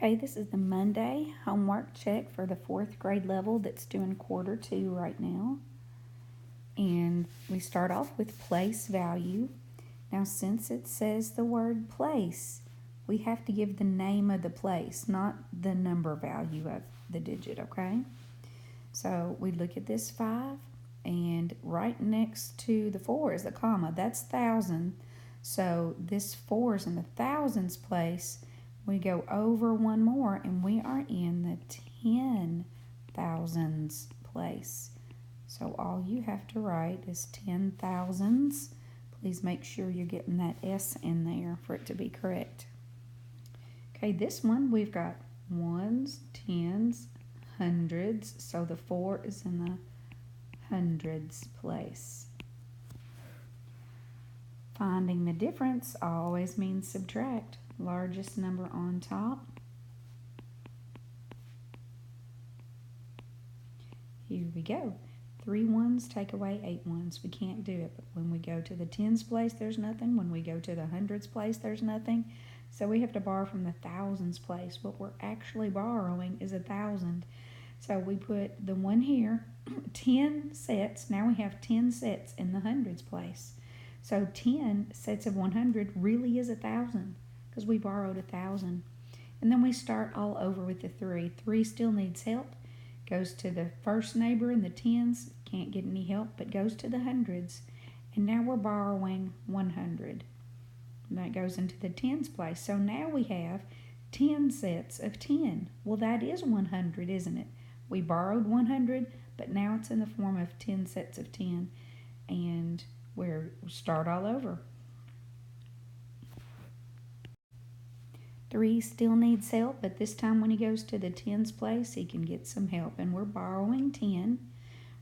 Okay, this is the Monday homework check for the 4th grade level that's doing quarter 2 right now. And we start off with place value. Now, since it says the word place, we have to give the name of the place, not the number value of the digit, okay? So we look at this 5, and right next to the 4 is the comma. That's thousand. So this 4 is in the thousands place. We go over one more, and we are in the 10,000s place. So all you have to write is 10,000s. Please make sure you're getting that S in there for it to be correct. Okay, this one we've got ones, tens, hundreds. So the 4 is in the hundreds place. Finding the difference always means subtract. Largest number on top. Here we go. 3 ones take away 8 ones. We can't do it. But when we go to the tens place, there's nothing. When we go to the hundreds place, there's nothing. So we have to borrow from the thousands place. What we're actually borrowing is 1,000. So we put the 1 here, 10 sets. Now we have 10 sets in the hundreds place. So 10 sets of 100 really is 1,000 because we borrowed 1,000. And then we start all over with the 3. 3 still needs help. Goes to the first neighbor in the tens, can't get any help, but goes to the hundreds. And now we're borrowing 100. And that goes into the tens place. So now we have 10 sets of 10. Well, that is 100, isn't it? We borrowed 100, but now it's in the form of 10 sets of 10. And we'll start all over. 3 still needs help, but this time when he goes to the tens place, he can get some help. And we're borrowing 10.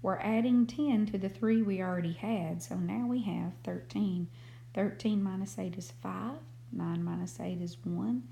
We're adding 10 to the 3 we already had, so now we have 13. 13 minus 8 is 5. 9 minus 8 is 1.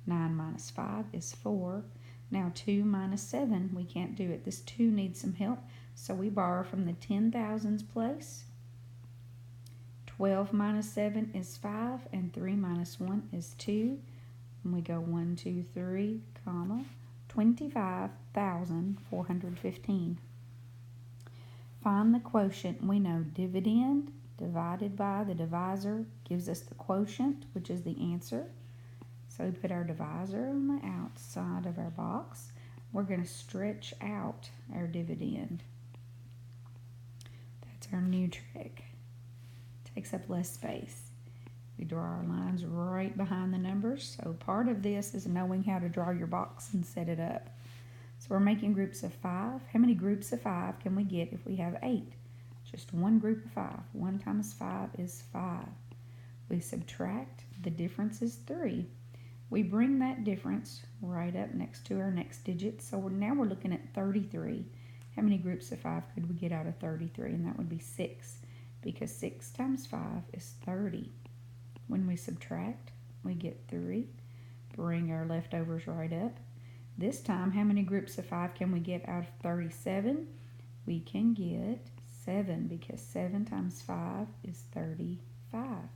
9 minus 5 is 4. Now 2 minus 7, we can't do it. This 2 needs some help, so we borrow from the 10,000s place. 12 minus 7 is 5, and 3 minus 1 is 2. And we go 1, 2, 3, comma, 25,415. Find the quotient. We know dividend divided by the divisor gives us the quotient, which is the answer. So we put our divisor on the outside of our box. We're going to stretch out our dividend. That's our new trick. Takes up less space. We draw our lines right behind the numbers. So part of this is knowing how to draw your box and set it up. So we're making groups of 5. How many groups of 5 can we get if we have 8? Just one group of 5. 1 times 5 is 5. We subtract. The difference is 3. We bring that difference right up next to our next digit. So now we're looking at 33. How many groups of 5 could we get out of 33? And that would be 6, because 6 times 5 is 30. When we subtract, we get 3. Bring our leftovers right up. This time, how many groups of 5 can we get out of 37? We can get 7, because 7 times 5 is 35.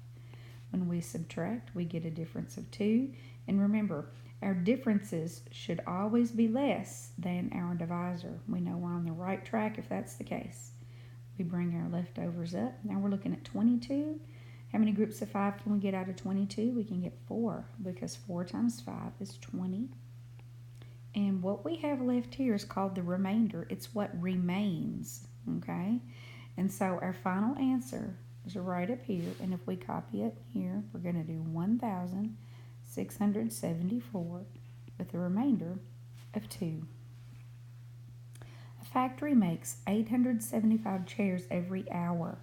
When we subtract, we get a difference of 2. And remember, our differences should always be less than our divisor. We know we're on the right track if that's the case. We bring our leftovers up. Now we're looking at 22. How many groups of 5 can we get out of 22? We can get 4, because 4 times 5 is 20. And what we have left here is called the remainder. It's what remains, okay? And so our final answer is right up here. And if we copy it here, we're going to do 1,674 with a remainder of 2. A factory makes 875 chairs every hour.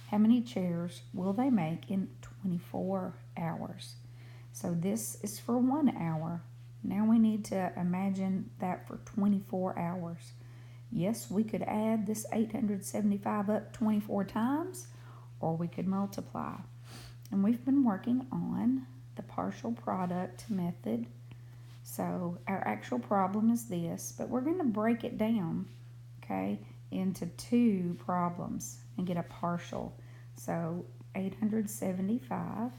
How many chairs will they make in 24 hours? So this is for 1 hour. Now we need to imagine that for 24 hours. Yes, we could add this 875 up 24 times, or we could multiply. And we've been working on the partial product method. So our actual problem is this, but we're going to break it down, okay, into 2 problems and get a partial. So 875.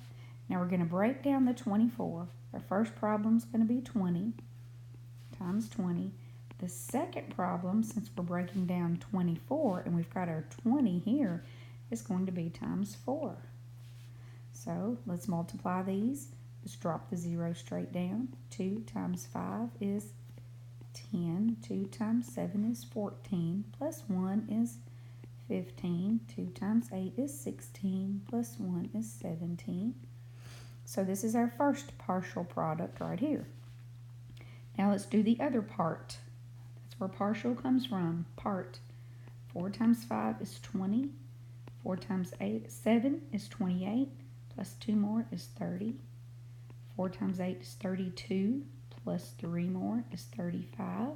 Now we're going to break down the 24. Our first problem is going to be 20. times 20. The second problem, since we're breaking down 24 and we've got our 20 here, is going to be times 4. So let's multiply these. Let's drop the 0 straight down. 2 times 5 is 10. 2 times 7 is 14. Plus 1 is 15. 2 times 8 is 16. Plus 1 is 17. So this is our first partial product right here. Now let's do the other part. That's where partial comes from. Part. 4 times 5 is 20. 4 times 7 is 28. Plus 2 more is 30. 4 times 8 is 32. Plus 3 more is 35.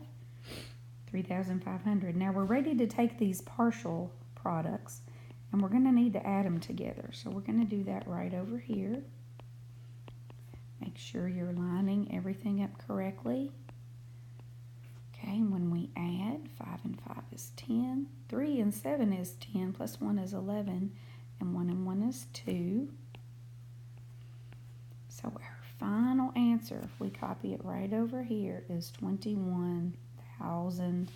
3,500. Now we're ready to take these partial products and we're going to need to add them together. So we're going to do that right over here. Make sure you're lining everything up correctly. Okay, when we add, 5 and 5 is 10. 3 and 7 is 10, plus 1 is 11. And 1 and 1 is 2. So our final answer, if we copy it right over here, is 21,000.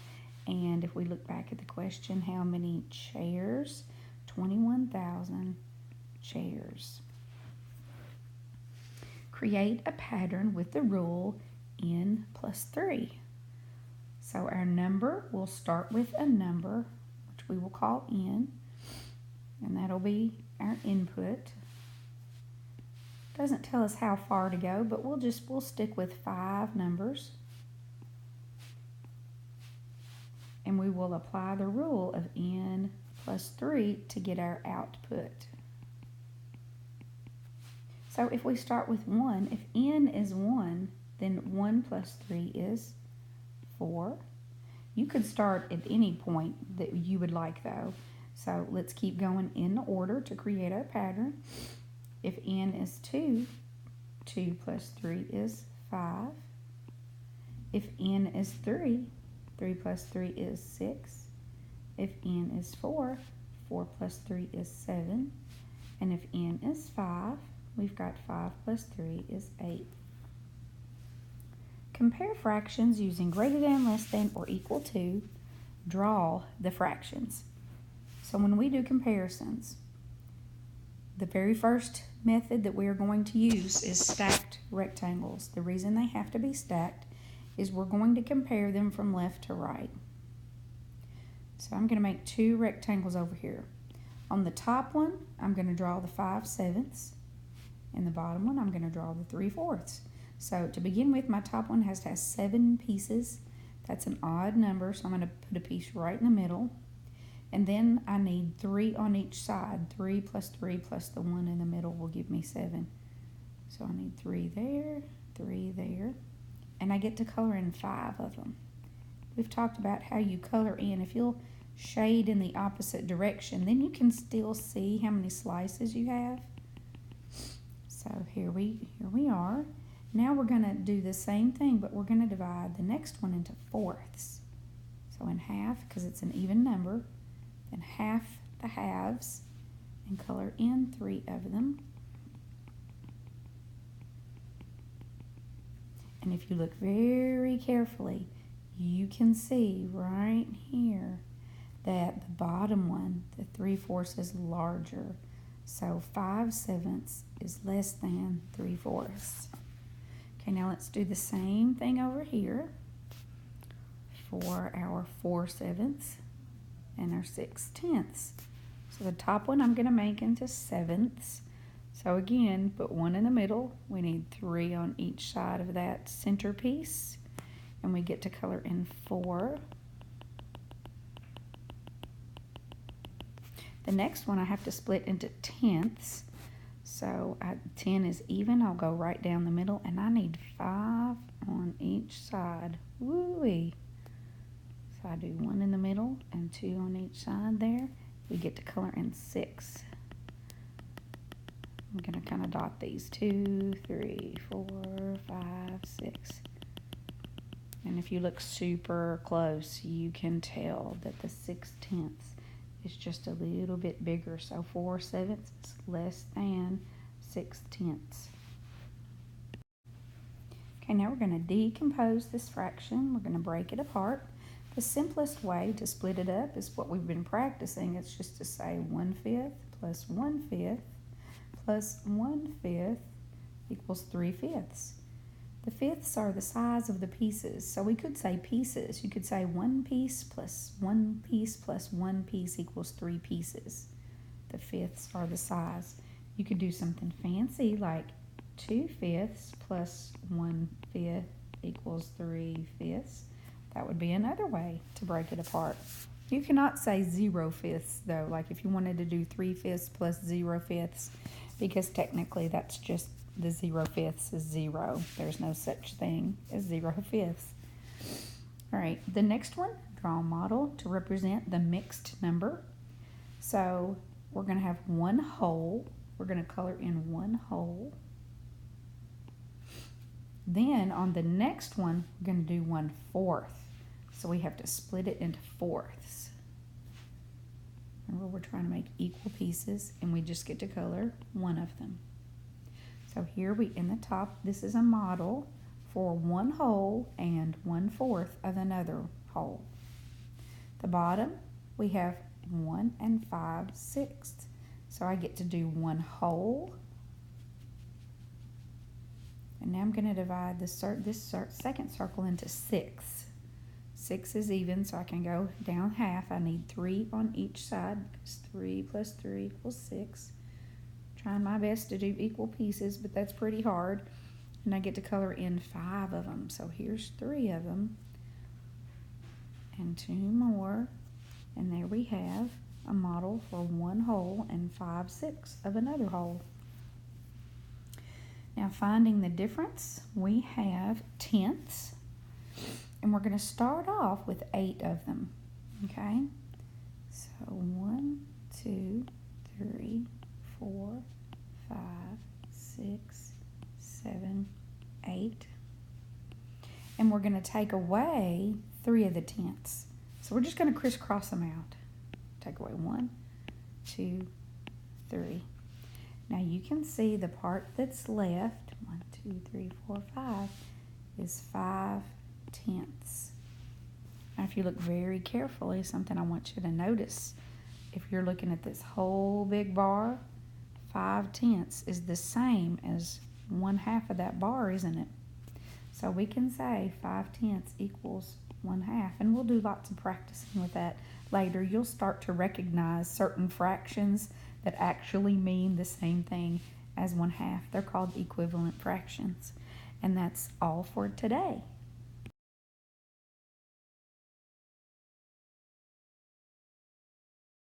And if we look back at the question, how many chairs? 21,000 chairs. Create a pattern with the rule n plus 3. So our number, will start with a number, which we will call n, and that'll be our input. Doesn't tell us how far to go, but we'll stick with 5 numbers. And we will apply the rule of n plus 3 to get our output. So if we start with 1, if n is 1, then 1 plus 3 is 4. You could start at any point that you would like though. So let's keep going in order to create our pattern. If n is 2, 2 plus 3 is 5. If n is 3, 3 plus 3 is 6. If n is 4, 4 plus 3 is 7. And if n is 5, we've got 5 plus 3 is 8. Compare fractions using greater than, less than, or equal to. Draw the fractions. So when we do comparisons, the very first method that we are going to use is stacked rectangles. The reason they have to be stacked is we're going to compare them from left to right. So I'm going to make 2 rectangles over here. On the top one, I'm going to draw the 5/7. And the bottom one, I'm going to draw the 3/4. So to begin with, my top one has to have 7 pieces. That's an odd number, so I'm going to put a piece right in the middle. And then I need 3 on each side. 3 plus 3 plus the 1 in the middle will give me 7. So I need 3 there, 3 there. And I get to color in 5 of them. We've talked about how you color in. If you'll shade in the opposite direction, then you can still see how many slices you have. So here we are. Now we're going to do the same thing, but we're going to divide the next one into 4ths. So in half, because it's an even number, then half the halves, and color in 3 of them. And if you look very carefully, you can see right here that the bottom one, the 3/4, is larger. So 5/7 is less than 3/4. Okay, now let's do the same thing over here for our 4/7 and our 6/10. So the top one I'm going to make into 7ths. So again, put 1 in the middle. We need 3 on each side of that centerpiece. And we get to color in 4. The next one I have to split into 10ths. So 10 is even. I'll go right down the middle, and I need 5 on each side. Woo-wee. So I do 1 in the middle and 2 on each side there. We get to color in 6. I'm going to kind of dot these 2, 3, 4, 5, 6. And if you look super close, you can tell that the 6/10 is just a little bit bigger. So 4/7 is less than 6/10. Okay, Okay, now we're going to decompose this fraction. We're going to break it apart. The simplest way to split it up is what we've been practicing. It's just to say 1/5 plus 1/5 plus 1/5 equals 3/5. The fifths are the size of the pieces. So we could say pieces. You could say 1 piece plus 1 piece plus 1 piece equals 3 pieces. The fifths are the size. You could do something fancy like 2/5 plus 1/5 equals 3/5. That would be another way to break it apart. You cannot say 0/5 though, like if you wanted to do 3/5 plus 0/5, because technically that's just the 0/5 is 0. There's no such thing as 0/5. All right, the next one, draw a model to represent the mixed number. So we're going to have one whole. We're going to color in one whole. Then on the next one, we're going to do 1/4. So we have to split it into fourths. Remember, we're trying to make equal pieces, and we just get to color one of them. So here in the top, this is a model for one whole and 1/4 of another whole. The bottom, we have 1 5/6. So I get to do one whole. And now I'm going to divide this second circle into 6. 6 is even, so I can go down half. I need 3 on each side, because 3 plus 3 equals 6. Trying my best to do equal pieces, but that's pretty hard. And I get to color in 5 of them. So here's 3 of them. And 2 more. And there we have a model for one whole and 5/6 of another whole. Now finding the difference, we have tenths. And we're going to start off with 8 of them. Okay? So 1, 2, 3, 4, 5, 6, 7, 8. And we're going to take away 3 of the tenths. So we're just going to crisscross them out. Take away 1, 2, 3. Now you can see the part that's left, 1, 2, 3, 4, 5, is 5 tenths. Now if you look very carefully, something I want you to notice, if you're looking at this whole big bar, 5 tenths is the same as 1/2 of that bar, isn't it? So we can say 5 tenths equals 1/2, and we'll do lots of practicing with that later. You'll start to recognize certain fractions that actually mean the same thing as 1/2. They're called equivalent fractions. And that's all for today.